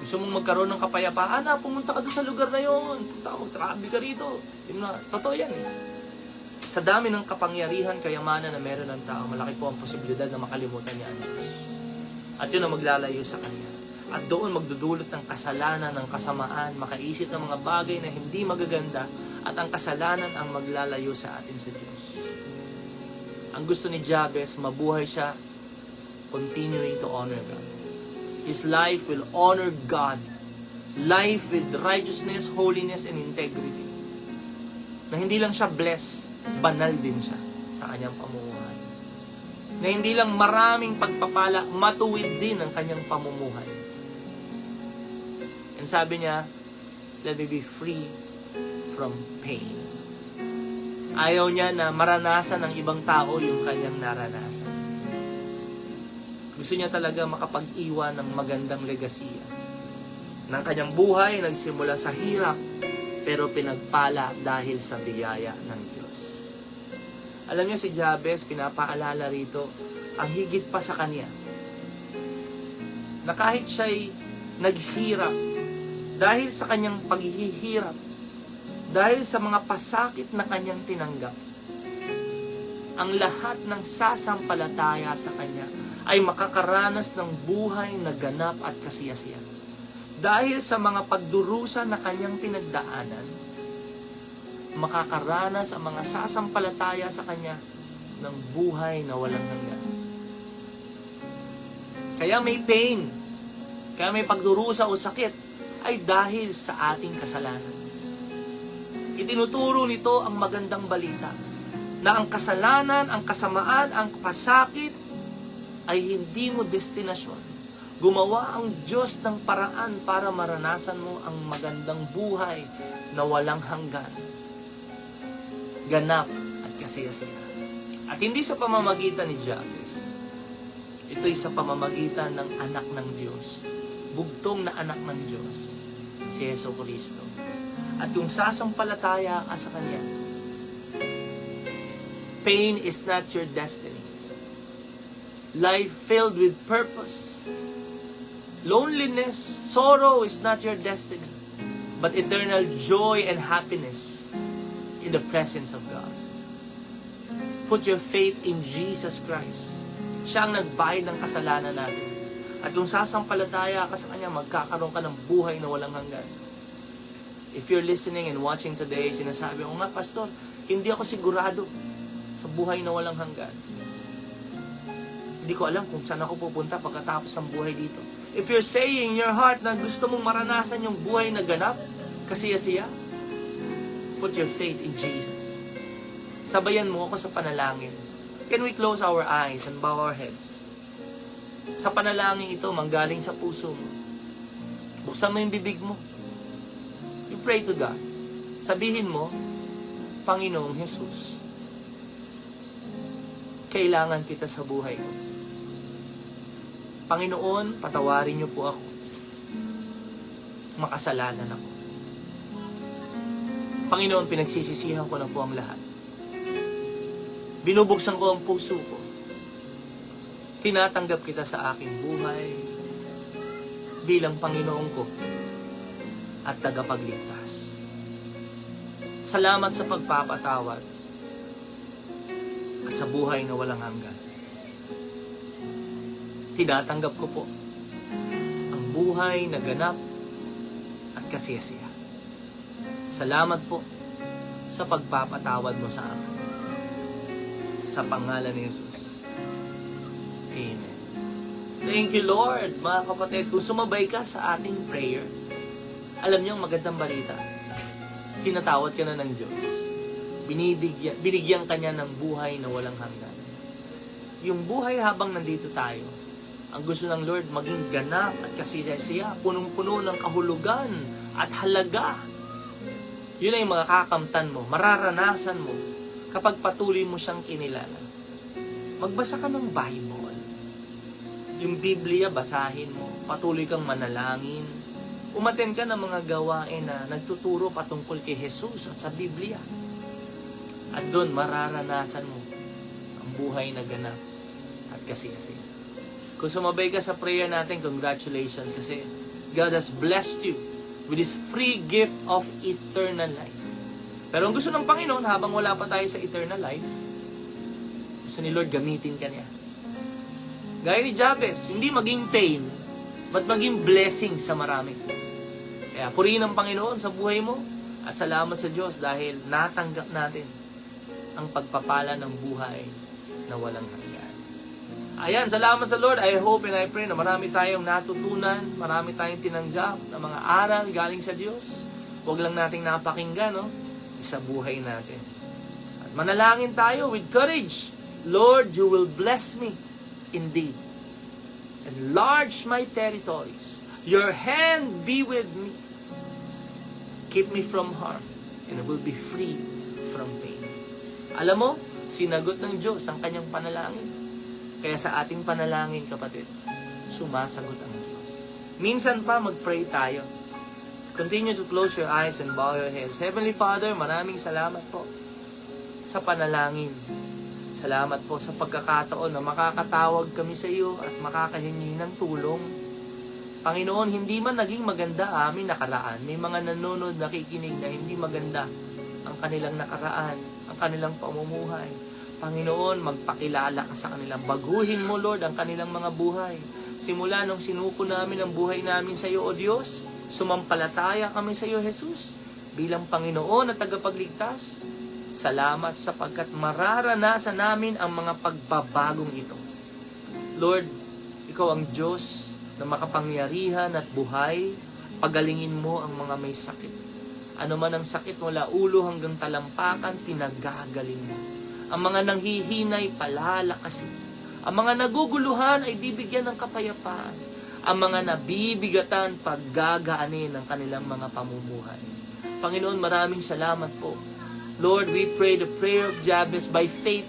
Gusto mong magkaroon ng kapayapaan, pumunta ka doon sa lugar na yon. Punta ka, mag-travel ka rito. Hindi mo na, totoo yan Sa dami ng kapangyarihan, kayamanan na meron ng tao, malaki po ang posibilidad na makalimutan niya ang Diyos. At yun ang maglalayo sa Kanya. At doon magdudulot ng kasalanan, ng kasamaan, makaisip ng mga bagay na hindi magaganda, at ang kasalanan ang maglalayo sa atin sa Diyos. Ang gusto ni Jabez, mabuhay siya, continuing to honor God. His life will honor God. Life with righteousness, holiness, and integrity. Na hindi lang siya blessed, banal din siya sa kanyang pamumuhay. Na hindi lang maraming pagpapala, matuwid din ang kanyang pamumuhay. And sabi niya, let me be free from pain. Ayaw niya na maranasan ng ibang tao yung kanyang naranasan. Gusto niya talaga makapag-iwan ng magandang legasiya. Ng kanyang buhay, nagsimula sa hirap, pero pinagpala dahil sa biyaya ng Diyos. Alam niyo si Jabez, pinapaalala rito, ang higit pa sa kanya, na kahit siya'y naghirap, dahil sa kanyang paghihirap, dahil sa mga pasakit na kanyang tinanggap, ang lahat ng sasampalataya sa kanya ay makakaranas ng buhay na ganap at kasiyasiyan. Dahil sa mga pagdurusa na kanyang pinagdaanan, makakaranas ang mga sasampalataya sa kanya ng buhay na walang hanggan. Kaya may pain, kaya may pagdurusa o sakit, ay dahil sa ating kasalanan. Itinuturo nito ang magandang balita, na ang kasalanan, ang kasamaan, ang pasakit, ay hindi mo destinasyon. Gumawa ang Diyos ng paraan para maranasan mo ang magandang buhay na walang hanggan, ganap at kasiyasiya. At hindi sa pamamagitan ni Jabez. Ito'y sa pamamagitan ng anak ng Diyos, bugtong na anak ng Diyos, si Jesucristo. At kung sasampalataya ka sa Kanya, pain is not your destiny. Life filled with purpose, loneliness, sorrow is not your destiny, but eternal joy and happiness in the presence of God. Put your faith in Jesus Christ. Siya ang nagbayad ng kasalanan natin. At kung sasampalataya ka sa Kanya, magkakaroon ka ng buhay na walang hanggan. If you're listening and watching today, sinasabi ko nga, Pastor, hindi ako sigurado sa buhay na walang hanggan. Hindi ko alam kung saan ako pupunta pagkatapos ng buhay dito. If you're saying in your heart na gusto mong maranasan yung buhay na ganap, kasiya-siya, put your faith in Jesus. Sabayan mo ako sa panalangin. Can we close our eyes and bow our heads? Sa panalangin ito, manggaling sa puso mo. Buksan mo yung bibig mo. You pray to God. Sabihin mo, Panginoong Jesus, kailangan kita sa buhay ko. Panginoon, patawarin niyo po ako. Makasalanan ako. Panginoon, pinagsisisihan ko na po ang lahat. Binubuksan ko ang puso ko. Tinatanggap kita sa aking buhay bilang Panginoon ko at tagapagligtas. Salamat sa pagpapatawad at sa buhay na walang hanggan. Tinatanggap ko po ang buhay na ganap at kasiyasiya. Salamat po sa pagpapatawad mo sa amin. Sa pangalan ni Jesus. Amen. Thank you, Lord. Mga kapatid, kung sumabay ka sa ating prayer, alam niyo ang magandang balita. Tinatawad ka na ng Diyos. Binigyan ka niya ng buhay na walang hanggan. Yung buhay habang nandito tayo, ang gusto ng Lord maging ganap at kasiyasiya, punong-puno ng kahulugan at halaga. Yun ay makakakamtan mo, mararanasan mo kapag patuloy mo siyang kinilala. Magbasa ka ng Bible. Yung Biblia, basahin mo. Patuloy kang manalangin. Umaten ka ng mga gawain na nagtuturo patungkol kay Jesus at sa Biblia. At doon, mararanasan mo ang buhay na ganap at kasiyasiya. Kung sumabay ka sa prayer natin, congratulations kasi God has blessed you with His free gift of eternal life. Pero ang gusto ng Panginoon, habang wala pa tayo sa eternal life, gusto ni Lord gamitin ka niya. Gaya ni Jabez, hindi maging pain, but maging blessing sa marami. Kaya purihin ang Panginoon sa buhay mo at salamat sa Diyos dahil natanggap natin ang pagpapala ng buhay na walang hanggan. Ayan, salamat sa Lord. I hope and I pray na marami tayong natutunan, marami tayong tinanggap na mga aral galing sa Diyos. Huwag lang nating napakinggan, no? Sa buhay natin. At manalangin tayo with courage. Lord, you will bless me indeed. Enlarge my territories. Your hand be with me. Keep me from harm, and I will be free from pain. Alam mo, sinagot ng Diyos ang kanyang panalangin. Kaya sa ating panalangin, kapatid, sumasagot ang Diyos. Minsan pa, mag-pray tayo. Continue to close your eyes and bow your heads. Heavenly Father, maraming salamat po sa panalangin. Salamat po sa pagkakataon na makakatawag kami sa iyo at makakahingi ng tulong. Panginoon, hindi man naging maganda amin nakaraan. May mga nanonood, nakikinig na hindi maganda ang kanilang nakaraan, ang kanilang pamumuhay. Panginoon, magpakilala ka sa kanila. Baguhin mo, Lord, ang kanilang mga buhay. Simula nung sinuko namin ang buhay namin sa iyo, O Diyos, sumampalataya kami sa iyo, Jesus, bilang Panginoon at tagapagligtas. Salamat sapagkat mararanasan namin ang mga pagbabagong ito. Lord, Ikaw ang Diyos na makapangyarihan at buhay. Pagalingin mo ang mga may sakit. Ano man ang sakit mula ulo hanggang talampakan, pinagagaling mo. Ang mga nanghihinay, palalakasin. Ang mga naguguluhan ay bibigyan ng kapayapaan. Ang mga nabibigatan, paggagaanin ang kanilang mga pamumuhay. Panginoon, maraming salamat po. Lord, we pray the prayer of Jabez by faith.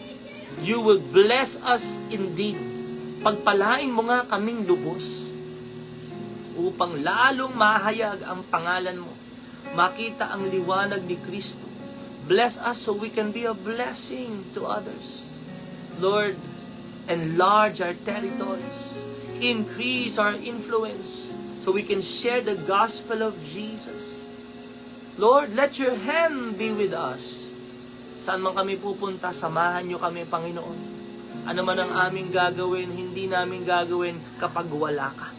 You will bless us indeed. Pagpalain mo nga kaming lubos upang lalong mahayag ang pangalan mo. Makita ang liwanag ni Kristo. Bless us so we can be a blessing to others. Lord, enlarge our territories. Increase our influence so we can share the gospel of Jesus. Lord, let your hand be with us. Saan man kami pupunta, samahan niyo kami, Panginoon. Ano man ang aming gagawin, hindi namin gagawin kapag wala ka.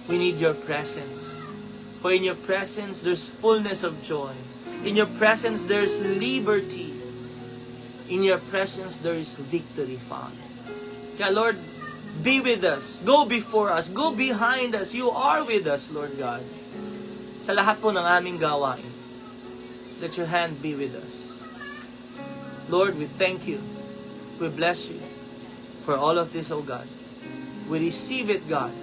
We need your presence. For in your presence, there's fullness of joy. In your presence, there's liberty. In your presence, there is victory found. Kaya Lord, be with us. Go before us. Go behind us. You are with us, Lord God. Sa lahat po ng aming gawain, let your hand be with us. Lord, we thank you. We bless you for all of this, O God. We receive it, God,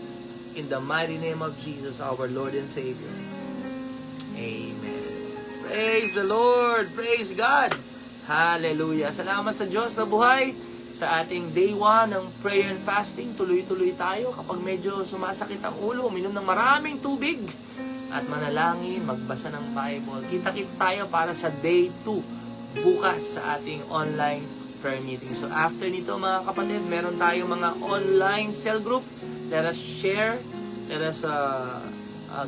in the mighty name of Jesus, our Lord and Savior. Amen. Praise the Lord. Praise God. Hallelujah. Salamat sa Diyos na buhay. Sa ating day 1 ng prayer and fasting, tuloy-tuloy tayo. Kapag medyo sumasakit ang ulo, uminom ng maraming tubig at manalangin, magbasa ng Bible. Kita-kita tayo para sa day 2 bukas sa ating online prayer meeting. So after nito mga kapatid, meron tayong mga online cell group. Let us share, let us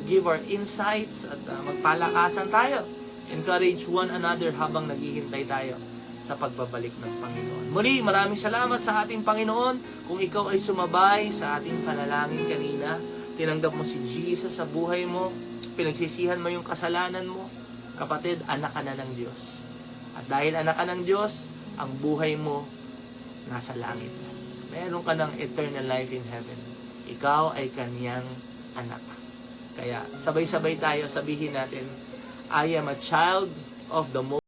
give our insights at magpalakasan tayo. Encourage one another habang naghihintay tayo sa pagbabalik ng Panginoon. Muli, maraming salamat sa ating Panginoon. Kung ikaw ay sumabay sa ating panalangin kanina, tinanggap mo si Jesus sa buhay mo, pinagsisihan mo yung kasalanan mo, kapatid, anak ka na ng Diyos. At dahil anak ka ng Diyos, ang buhay mo nasa langit. Meron ka ng eternal life in heaven. Ikaw ay kaniyang anak. Kaya sabay-sabay tayo sabihin natin, I am a child of the Most